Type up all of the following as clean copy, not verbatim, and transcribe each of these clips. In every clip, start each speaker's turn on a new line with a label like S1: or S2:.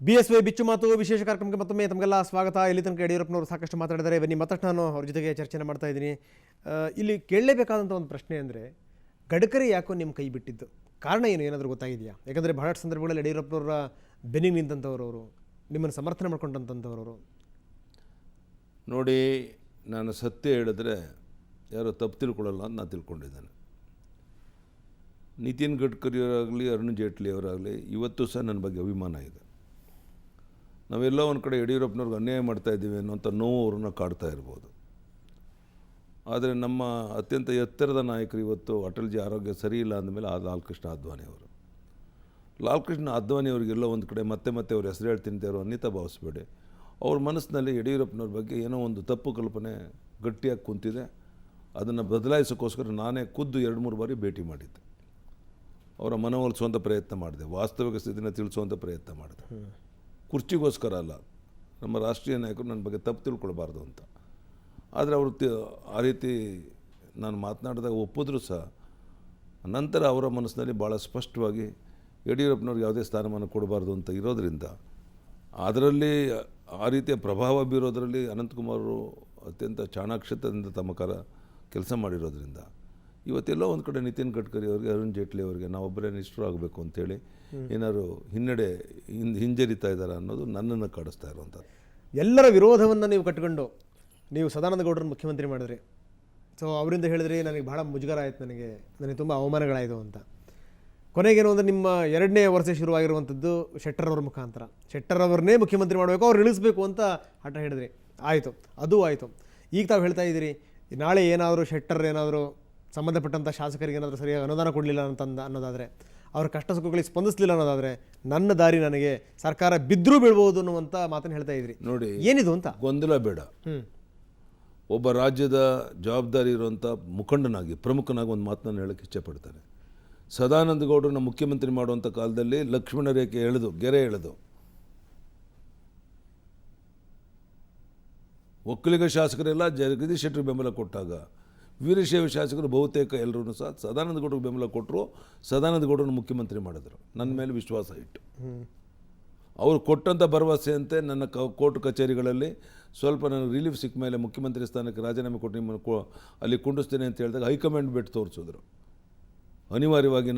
S1: BSY ಬಿಚ್ಚು ಮಾತು ವಿಶೇಷ ಕಾರ್ಯಕ್ರಮಕ್ಕೆ ಮತ್ತೊಮ್ಮೆ ತಮಗೆಲ್ಲ ಸ್ವಾಗತ. ಇಲ್ಲಿ ತನಕ ಯಡಿಯೂರಪ್ಪನವರು ಸಾಕಷ್ಟು ಮಾತಾಡಿದ್ದಾರೆ. ಬನ್ನಿ ಮತ್ತಷ್ಟು ನಾನು ಅವ್ರ ಜೊತೆಗೆ ಚರ್ಚೆನ ಮಾಡ್ತಾ ಇದ್ದೀನಿ. ಇಲ್ಲಿ ಕೇಳಲೇಬೇಕಾದಂಥ ಒಂದು ಪ್ರಶ್ನೆ ಅಂದರೆ, ಗಡ್ಕರಿ ಯಾಕೋ ನಿಮ್ಮ ಕೈ ಬಿಟ್ಟಿದ್ದು ಕಾರಣ ಏನು, ಏನಾದರೂ ಗೊತ್ತಾಗಿದೆಯಾ? ಯಾಕಂದರೆ ಬಹಳಷ್ಟು ಸಂದರ್ಭಗಳಲ್ಲಿ ಯಡಿಯೂರಪ್ಪನವರ ಬೆನ್ನಿಗೆ ನಿಂತಂಥವ್ರವರು, ನಿಮ್ಮನ್ನು ಸಮರ್ಥನೆ ಮಾಡ್ಕೊಂಡಂಥವ್ರವರು.
S2: ನೋಡಿ, ನಾನು ಸತ್ಯ ಹೇಳಿದ್ರೆ ಯಾರೋ ತಪ್ಪು ತಿಳ್ಕೊಳ್ಳಲ್ಲ ಅಂತ ನಾನು ತಿಳ್ಕೊಂಡಿದ್ದೇನೆ. ನಿತಿನ್ ಗಡ್ಕರಿ ಅವರಾಗಲಿ, ಅರುಣ್ ಜೇಟ್ಲಿ ಅವರಾಗಲಿ, ಇವತ್ತು ಸಹ ನನ್ನ ಬಗ್ಗೆ ಅಭಿಮಾನ ಇದೆ. ನಾವೆಲ್ಲೋ ಒಂದು ಕಡೆ ಯಡಿಯೂರಪ್ಪನವ್ರಿಗೆ ಅನ್ಯಾಯ ಮಾಡ್ತಾಯಿದ್ದೀವಿ ಅನ್ನೋಂಥ ನೋವು ಅವ್ರನ್ನ ಕಾಡ್ತಾ ಇರ್ಬೋದು. ಆದರೆ ನಮ್ಮ ಅತ್ಯಂತ ಎತ್ತರದ ನಾಯಕರು ಇವತ್ತು ಅಟಲ್ಜಿ ಆರೋಗ್ಯ ಸರಿ ಇಲ್ಲ ಅಂದಮೇಲೆ ಲಾಲ್ ಕೃಷ್ಣ ಅದ್ವಾನಿ ಅವರು. ಲಾಲ್ ಕೃಷ್ಣ ಅದ್ವಾನಿ ಅವ್ರಿಗೆಲ್ಲೋ ಒಂದು ಕಡೆ ಮತ್ತೆ ಅವ್ರ ಹೆಸರು ಹೇಳ್ತೀನಿ ಅವರು ಅನ್ಯತಾ ಭಾವಿಸ್ಬೇಡಿ. ಅವ್ರ ಮನಸ್ಸಿನಲ್ಲಿ ಯಡಿಯೂರಪ್ಪನವ್ರ ಬಗ್ಗೆ ಏನೋ ಒಂದು ತಪ್ಪು ಕಲ್ಪನೆ ಗಟ್ಟಿಯಾಗಿ ಕುಂತಿದೆ. ಅದನ್ನು ಬದಲಾಯಿಸೋಕ್ಕೋಸ್ಕರ ನಾನೇ ಖುದ್ದು 2-3 ಬಾರಿ ಭೇಟಿ ಮಾಡಿದ್ದೆ. ಅವರ ಮನವೊಲಿಸುವಂಥ ಪ್ರಯತ್ನ ಮಾಡಿದೆ, ವಾಸ್ತವಿಕ ಸ್ಥಿತಿನ ತಿಳಿಸುವಂಥ ಪ್ರಯತ್ನ ಮಾಡಿದೆ. ಕುರ್ಚಿಗೋಸ್ಕರ ಅಲ್ಲ, ನಮ್ಮ ರಾಷ್ಟ್ರೀಯ ನಾಯಕರು ನನ್ನ ಬಗ್ಗೆ ತಪ್ಪು ತಿಳ್ಕೊಳ್ಬಾರ್ದು ಅಂತ. ಆದರೆ ಅವರು ಆ ರೀತಿ ನಾನು ಮಾತನಾಡಿದಾಗ ಒಪ್ಪಿದ್ರೂ ಸಹ ನಂತರ ಅವರ ಮನಸ್ಸಿನಲ್ಲಿ ಭಾಳ ಸ್ಪಷ್ಟವಾಗಿ ಯಡಿಯೂರಪ್ಪನವ್ರಿಗೆ ಯಾವುದೇ ಸ್ಥಾನಮಾನ ಕೊಡಬಾರ್ದು ಅಂತ ಇರೋದರಿಂದ, ಅದರಲ್ಲಿ ಆ ರೀತಿಯ ಪ್ರಭಾವ ಬೀರೋದರಲ್ಲಿ ಅನಂತಕುಮಾರರು ಅತ್ಯಂತ ಚಾಣಾಕ್ಷತೆಯಿಂದ ತಮ್ಮ ಕೆಲಸ ಮಾಡಿರೋದ್ರಿಂದ ಇವತ್ತೆಲ್ಲೋ ಒಂದು ಕಡೆ ನಿತಿನ್ ಗಡ್ಕರಿ ಅವರಿಗೆ, ಅರುಣ್ ಜೇಟ್ಲಿ ಅವರಿಗೆ ನಾವೊಬ್ಬರೇ ನಿಷ್ಠರಾಗಬೇಕು ಅಂತೇಳಿ ಏನಾದ್ರು ಹಿನ್ನಡೆ ಹಿಂಜರಿತಾ ಇದ್ದಾರೆ ಅನ್ನೋದು ನನ್ನನ್ನು ಕಾಡಿಸ್ತಾ ಇರುವಂಥದ್ದು.
S1: ಎಲ್ಲರ ವಿರೋಧವನ್ನು ನೀವು ಕಟ್ಕೊಂಡು ನೀವು ಸದಾನಂದ ಗೌಡರನ್ನು ಮುಖ್ಯಮಂತ್ರಿ ಮಾಡಿದ್ರಿ. ಸೊ ಅವರಿಂದ ಹೇಳಿದ್ರಿ, ನನಗೆ ಭಾಳ ಮುಜುಗರ ಆಯಿತು, ನನಗೆ ತುಂಬ ಅವಮಾನಗಳಾಯಿತು ಅಂತ. ಕೊನೆಗೇನು ಅಂದರೆ ನಿಮ್ಮ 2ನೇ ವರ್ಷ ಶುರುವಾಗಿರುವಂಥದ್ದು ಶೆಟ್ಟರ್ ಅವ್ರ ಮುಖಾಂತರ. ಶೆಟ್ಟರ್ ಅವ್ರನ್ನೇ ಮುಖ್ಯಮಂತ್ರಿ ಮಾಡಬೇಕು, ಅವ್ರು ಇಳಿಸ್ಬೇಕು ಅಂತ ಹಠ ಹೇಳಿದ್ರಿ. ಆಯಿತು, ಅದು ಆಯಿತು. ಈಗ ತಾವು ಹೇಳ್ತಾ ಇದ್ದೀರಿ, ನಾಳೆ ಏನಾದರೂ ಶೆಟ್ಟರ್ ಏನಾದರೂ ಸಂಬಂಧಪಟ್ಟಂಥ ಶಾಸಕರಿಗೆ ಏನಾದರೂ ಸರಿಯಾಗಿ ಅನುದಾನ ಕೊಡಲಿಲ್ಲ ಅನ್ನೋದಾದರೆ, ಅವ್ರ ಕಷ್ಟ ಸುಖಗಳಿಗೆ ಸ್ಪಂದಿಸಲಿಲ್ಲ ಅನ್ನೋದಾದರೆ, ನನ್ನ ದಾರಿ ನನಗೆ ಸರ್ಕಾರ ಬಿದ್ದರೂ ಬೀಳ್ಬೋದು ಅನ್ನುವಂಥ ಮಾತನ್ನು ಹೇಳ್ತಾ ಇದ್ರಿ.
S2: ನೋಡಿ,
S1: ಏನಿದು ಅಂತ
S2: ಗೊಂದಲ ಬೇಡ. ಒಬ್ಬ ರಾಜ್ಯದ ಜವಾಬ್ದಾರಿ ಇರುವಂಥ ಮುಖಂಡನಾಗಿ, ಪ್ರಮುಖನಾಗಿ ಒಂದು ಮಾತನ್ನು ಹೇಳೋಕ್ಕೆ ಇಚ್ಛೆಪಡ್ತಾರೆ. ಸದಾನಂದ ಗೌಡರನ್ನ ಮುಖ್ಯಮಂತ್ರಿ ಮಾಡುವಂಥ ಕಾಲದಲ್ಲಿ ಲಕ್ಷ್ಮಣ ರೇಖೆ ಗೆರೆ ಎಳೆದು ಒಕ್ಕಲಿಗ ಶಾಸಕರೆಲ್ಲ ಜಗದೀಶ್ ಶೆಟ್ಟರ್ ಬೆಂಬಲ ಕೊಟ್ಟಾಗ, ವೀರಶೈವ ಶಾಸಕರು ಬಹುತೇಕ ಎಲ್ಲರೂ ಸಹ ಸದಾನಂದ ಗೌಡರಿಗೆ ಬೆಂಬಲ ಕೊಟ್ಟರು. ಸದಾನಂದ ಗೌಡರನ್ನು ಮುಖ್ಯಮಂತ್ರಿ ಮಾಡಿದ್ರು, ನನ್ನ ಮೇಲೆ ವಿಶ್ವಾಸ ಇಟ್ಟು. ಅವರು ಕೊಟ್ಟಂಥ ಭರವಸೆಯಂತೆ ನನ್ನ ಕೋರ್ಟ್ ಕಚೇರಿಗಳಲ್ಲಿ ಸ್ವಲ್ಪ ನನಗೆ ರಿಲೀಫ್ ಸಿಕ್ಕ ಮೇಲೆ ಮುಖ್ಯಮಂತ್ರಿ ಸ್ಥಾನಕ್ಕೆ ರಾಜೀನಾಮೆ ಕೊಟ್ಟು ನಿಮ್ಮನ್ನು ಅಲ್ಲಿ ಕುಂಡಿಸ್ತೇನೆ ಅಂತ ಹೇಳಿದಾಗ ಹೈಕಮಾಂಡ್ ಬಿಟ್ಟು ತೋರಿಸಿದ್ರು. ಅನಿವಾರ್ಯವಾಗಿ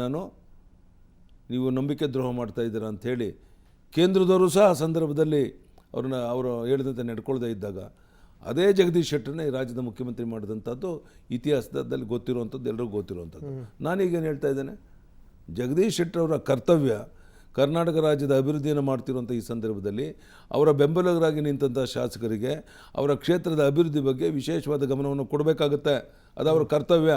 S2: ನೀವು ನಂಬಿಕೆ ದ್ರೋಹ ಮಾಡ್ತಾಯಿದ್ದೀರಾ ಅಂಥೇಳಿ ಕೇಂದ್ರದವರು ಸಹ ಆ ಸಂದರ್ಭದಲ್ಲಿ ಅವರು ಹೇಳಿದಂತೆ ನಡ್ಕೊಳ್ದೇ ಇದ್ದಾಗ ಅದೇ ಜಗದೀಶ್ ಶೆಟ್ಟರ್ನೇ ಈ ರಾಜ್ಯದ ಮುಖ್ಯಮಂತ್ರಿ ಮಾಡಿದಂಥದ್ದು ಇತಿಹಾಸದಲ್ಲಿ ಗೊತ್ತಿರುವಂಥದ್ದು, ಎಲ್ಲರಿಗೂ ಗೊತ್ತಿರುವಂಥದ್ದು. ನಾನೀಗೇನು ಹೇಳ್ತಾ ಇದ್ದೇನೆ, ಜಗದೀಶ್ ಶೆಟ್ಟರ್ ಅವರ ಕರ್ತವ್ಯ ಕರ್ನಾಟಕ ರಾಜ್ಯದ ಅಭಿವೃದ್ಧಿಯನ್ನು ಮಾಡ್ತಿರುವಂಥ ಈ ಸಂದರ್ಭದಲ್ಲಿ ಅವರ ಬೆಂಬಲಿಗರಾಗಿ ನಿಂತಹ ಶಾಸಕರಿಗೆ ಅವರ ಕ್ಷೇತ್ರದ ಅಭಿವೃದ್ಧಿ ಬಗ್ಗೆ ವಿಶೇಷವಾದ ಗಮನವನ್ನು ಕೊಡಬೇಕಾಗುತ್ತೆ. ಅದು ಅವ್ರ ಕರ್ತವ್ಯ,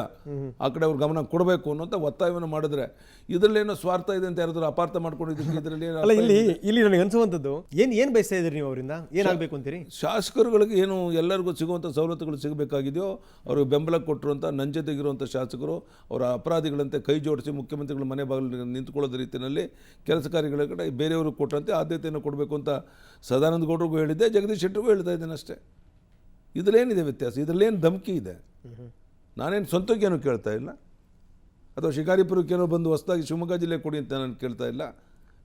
S2: ಆ ಕಡೆ ಅವ್ರ ಗಮನ ಕೊಡಬೇಕು ಅನ್ನೋಂಥ ಒತ್ತಾಯವನ್ನು ಮಾಡಿದ್ರೆ ಇದರಲ್ಲೇನೋ ಸ್ವಾರ್ಥ ಇದೆ ಅಂತ ಯಾರಾದರೂ ಅಪಾರ್ಥ ಮಾಡ್ಕೊಂಡಿದ್ದೀವಿ. ಇದರಲ್ಲಿ
S1: ಅಲ್ಲ, ಇಲ್ಲಿ ನನಗೆ ಅನಿಸುವಂಥದ್ದು ಏನು ಬಯಸ್ತಾ ಇದ್ದೀರಿ ನೀವು? ಅವರಿಂದ ಏನಾಗಬೇಕು ಅಂತೀರಿ?
S2: ಶಾಸಕರುಗಳಿಗೆ ಏನು ಎಲ್ಲರಿಗೂ ಸಿಗುವಂಥ ಸವಲತ್ತುಗಳು ಸಿಗಬೇಕಾಗಿದೆಯೋ ಅವ್ರಿಗೆ ಬೆಂಬಲ ಕೊಟ್ಟಿರುವಂಥ, ನನ್ನ ಜೊತೆಗಿರುವಂಥ ಶಾಸಕರು ಅವರ ಅಪರಾಧಿಗಳಂತೆ ಕೈ ಜೋಡಿಸಿ ಮುಖ್ಯಮಂತ್ರಿಗಳ ಮನೆ ಬಾಗಿಲು ನಿಂತುಕೊಳ್ಳೋದ ರೀತಿಯಲ್ಲಿ ಕೆಲಸ ಕಾರ್ಯಗಳ ಕಡೆ ಬೇರೆಯವ್ರಿಗೆ ಕೊಟ್ಟಂತೆ ಆದ್ಯತೆಯನ್ನು ಕೊಡಬೇಕು ಅಂತ ಸದಾನಂದ ಗೌಡರಿಗೂ ಹೇಳಿದ್ದೆ, ಜಗದೀಶ್ ಶೆಟ್ಟರಿಗೂ ಹೇಳ್ತಾ ಇದ್ದೇನೆ ಅಷ್ಟೇ. ಇದರಲ್ಲೇನಿದೆ ವ್ಯತ್ಯಾಸ? ಇದರಲ್ಲೇನು ಧಮಕಿ ಇದೆ? ನಾನೇನು ಸ್ವಂತಕ್ಕೇನು ಕೇಳ್ತಾ ಇಲ್ಲ, ಅಥವಾ ಶಿಕಾರಿಪುರಕ್ಕೇನೋ ಬಂದು ಹೊಸದಾಗಿ ಶಿವಮೊಗ್ಗ ಜಿಲ್ಲೆ ಕೊಡಿ ಅಂತ ನಾನು ಕೇಳ್ತಾ ಇಲ್ಲ.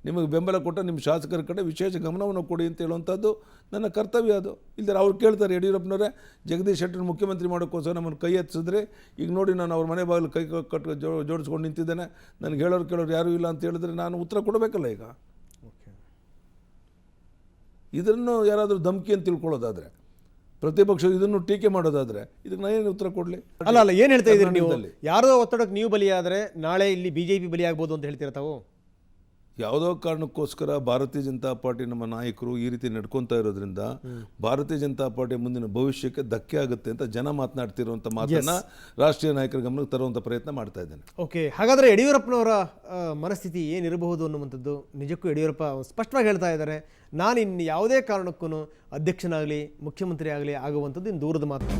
S2: ನಿಮಗೆ ಬೆಂಬಲ ಕೊಟ್ಟ ನಿಮ್ಮ ಶಾಸಕರ ಕಡೆ ವಿಶೇಷ ಗಮನವನ್ನು ಕೊಡಿ ಅಂತ ಹೇಳುವಂಥದ್ದು ನನ್ನ ಕರ್ತವ್ಯ. ಅದು ಇಲ್ಲದೆ ಅವ್ರು ಕೇಳ್ತಾರೆ, ಯಡಿಯೂರಪ್ಪನವರೇ ಜಗದೀಶ್ ಶೆಟ್ಟರ್ ಮುಖ್ಯಮಂತ್ರಿ ಮಾಡೋಕ್ಕೋಸ್ಕರ ನಮ್ಮನ್ನು ಕೈ ಎತ್ತಿಸಿದ್ರೆ, ಈಗ ನೋಡಿ ನಾನು ಅವ್ರ ಮನೆ ಬಾಗಿಲು ಕೈ ಕಟ್ಟು ಜೋಡಿಸ್ಕೊಂಡು ನಿಂತಿದ್ದೇನೆ, ನನಗೆ ಕೇಳೋರು ಯಾರೂ ಇಲ್ಲ ಅಂತ ಹೇಳಿದ್ರೆ ನಾನು ಉತ್ತರ ಕೊಡಬೇಕಲ್ಲ. ಈಗ ಇದನ್ನು ಯಾರಾದರೂ ಧಮಕಿ ಅಂತ ತಿಳ್ಕೊಳ್ಳೋದಾದರೆ, ಪ್ರತಿಪಕ್ಷ ಇದನ್ನು ಟೀಕೆ ಮಾಡೋದಾದರೆ, ಇದಕ್ಕೆ ನಾನೇನು ಉತ್ತರ ಕೊಡಲಿ?
S1: ಅಲ್ಲ, ಏನು ಹೇಳ್ತಾ ಇದ್ದೀರಿ ನೀವು? ಯಾರೋ ಒತ್ತಡಕ್ಕೆ ನೀವು ಬಲಿಯಾದರೆ ನಾಳೆ ಇಲ್ಲಿ BJP ಬಲಿಯಾಗ್ಬೋದು ಅಂತ ಹೇಳ್ತೀರ ತಾವು?
S2: ಯಾವುದೋ ಕಾರಣಕ್ಕೋಸ್ಕರ ಭಾರತೀಯ ಜನತಾ ಪಾರ್ಟಿ ನಮ್ಮ ನಾಯಕರು ಈ ರೀತಿ ನಡ್ಕೊತಾ ಇರೋದ್ರಿಂದ ಭಾರತೀಯ ಜನತಾ ಪಾರ್ಟಿ ಮುಂದಿನ ಭವಿಷ್ಯಕ್ಕೆ ಧಕ್ಕೆ ಆಗುತ್ತೆ ಅಂತ ಜನ ಮಾತನಾಡ್ತಿರುವಂಥ ಮಾತನ್ನು ರಾಷ್ಟ್ರೀಯ ನಾಯಕರ ಗಮನಕ್ಕೆ ತರುವಂಥ ಪ್ರಯತ್ನ ಮಾಡ್ತಾ ಇದ್ದೇನೆ.
S1: ಓಕೆ, ಹಾಗಾದರೆ ಯಡಿಯೂರಪ್ಪನವರ ಮನಸ್ಥಿತಿ ಏನಿರಬಹುದು ಅನ್ನುವಂಥದ್ದು ನಿಜಕ್ಕೂ ಯಡಿಯೂರಪ್ಪ ಸ್ಪಷ್ಟವಾಗಿ ಹೇಳ್ತಾ ಇದ್ದಾರೆ. ನಾನು ಇನ್ನು ಯಾವುದೇ ಕಾರಣಕ್ಕೂ ಅಧ್ಯಕ್ಷನಾಗಲಿ ಮುಖ್ಯಮಂತ್ರಿ ಆಗಲಿ ಆಗುವಂಥದ್ದು ಇನ್ನು ದೂರದ ಮಾತು.